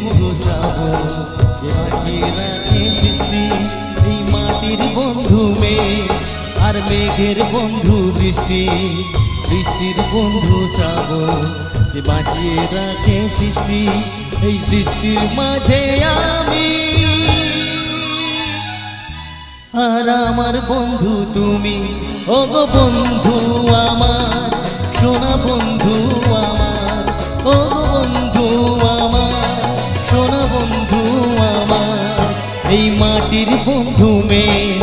বন্ধু শ্রাবণ যে বাঁচিয়ে রাখে সৃষ্টি। এই মাটির বন্ধু মেঘ আর মেঘের বন্ধু বৃষ্টি, বৃষ্টির বন্ধু শ্রাবণ যে বাঁচিয়ে রাখে সৃষ্টি। এই সৃষ্টির মাঝে আমি আর আমার বন্ধু তুমি। ও গো বন্ধু আমার, সোনা বন্ধু আমার, ও গো বন্ধু আমার, সোনা বন্ধু আমার। এই মাটির বন্ধু মেঘ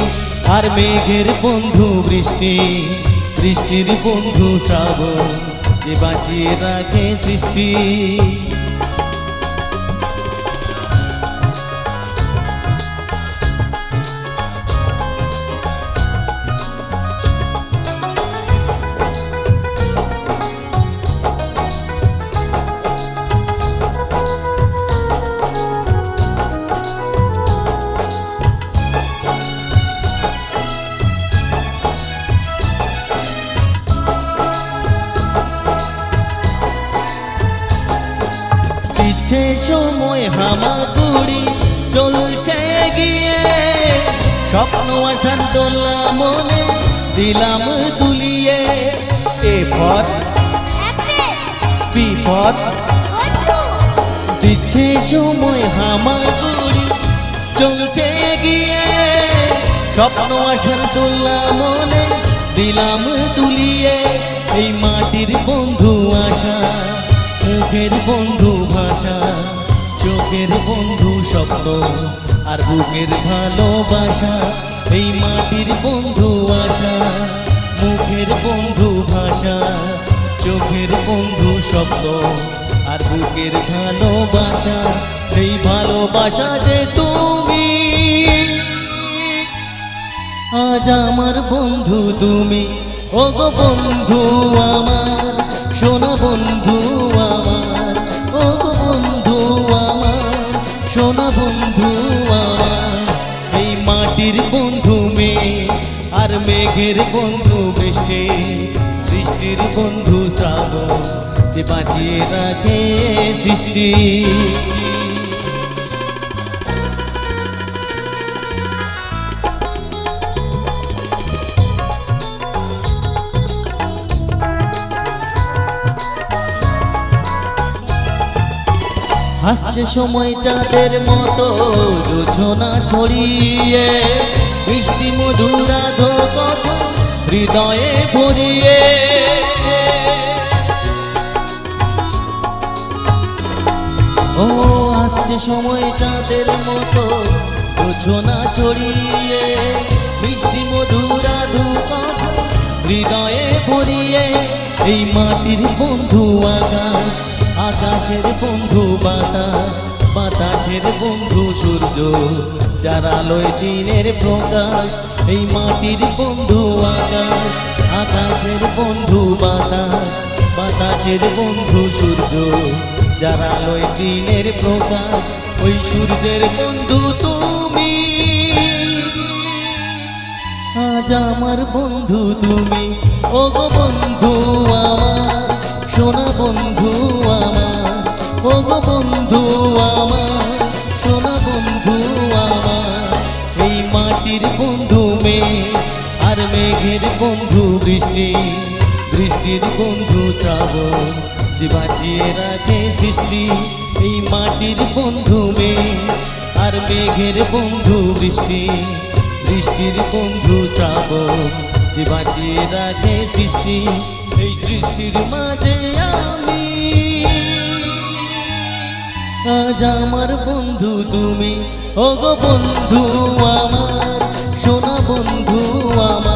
আর মেঘের বন্ধু বৃষ্টি, বৃষ্টির বন্ধু শ্রাবণ যে বাঁচিয়ে রাখে সৃষ্টি। সে সময় হামাগুড়ি চলছে গিয়ে, স্বপ্ন আসার দোলা মনে দিলাম দুলিয়ে। এ পথ বিপদ দিচ্ছে সময় হামাগুড়ি চলছে গিয়ে, স্বপ্ন আসার দোলা মনে দিলাম দুলিয়ে। এই মাটির বন্ধু আশা, মুখের বন্ধু ভাষা, চোখের বন্ধু স্বপ্ন আর বুকের ভালোবাসা। এই মাটির বন্ধু আশা, মুখের বন্ধু ভাষা, চোখের বন্ধু স্বপ্ন আর বুকের ভালোবাসা। এই ভালোবাসা যে তুমি, আজ আমার বন্ধু তুমি। ও গো বন্ধু আমার, সোনা বন্ধু আমার, ও গো বন্ধু আমার, সোনা বন্ধু আমার। এই মাটির বন্ধু মেঘ আর মেঘের বন্ধু বৃষ্টি, বৃষ্টির বন্ধু শ্রাবণ যে বাঁচিয়ে রাখে সৃষ্টি। হাসছে সময় চাঁদের মতো জোছনা ছড়িয়ে, বৃষ্টি মধুরা কথা হৃদয়ে ভরিয়ে। ও হাসছে সময় চাঁদের মতো জোছনা ছড়িয়ে, বৃষ্টি মধুরা কথা হৃদয়ে ভরিয়ে। এই মাটির বন্ধু আকাশ, আকাশের বন্ধু বাতাস, বাতাসের বন্ধু সূর্য যার আলোয় দিনের প্রকাশ। এই মাটির বন্ধু আকাশ, আকাশের বন্ধু বাতাস, বাতাসের বন্ধু সূর্য যার আলোয় দিনের প্রকাশ। ওই সূর্যের বন্ধু তুমি, আজ আমার বন্ধু তুমি। ও গো বন্ধু আমার, সোনা বন্ধু আমার, ও গো বন্ধু আমার, সোনা বন্ধু আমার। এই মাটির বন্ধু মেঘ আর মেঘের বন্ধু বৃষ্টি, বৃষ্টির বন্ধু শ্রাবণ যে বাঁচিয়ে রাখে সৃষ্টি। এই মাটির বন্ধু মেঘ আর মেঘের বন্ধু বৃষ্টি, বৃষ্টির বন্ধু শ্রাবণ যে বাঁচিয়ে রাখে সৃষ্টি। এই সৃষ্টির মাঝে আমি, আজ আমার বন্ধু তুমি। ও গো বন্ধু আমার, সোনা বন্ধু আমার।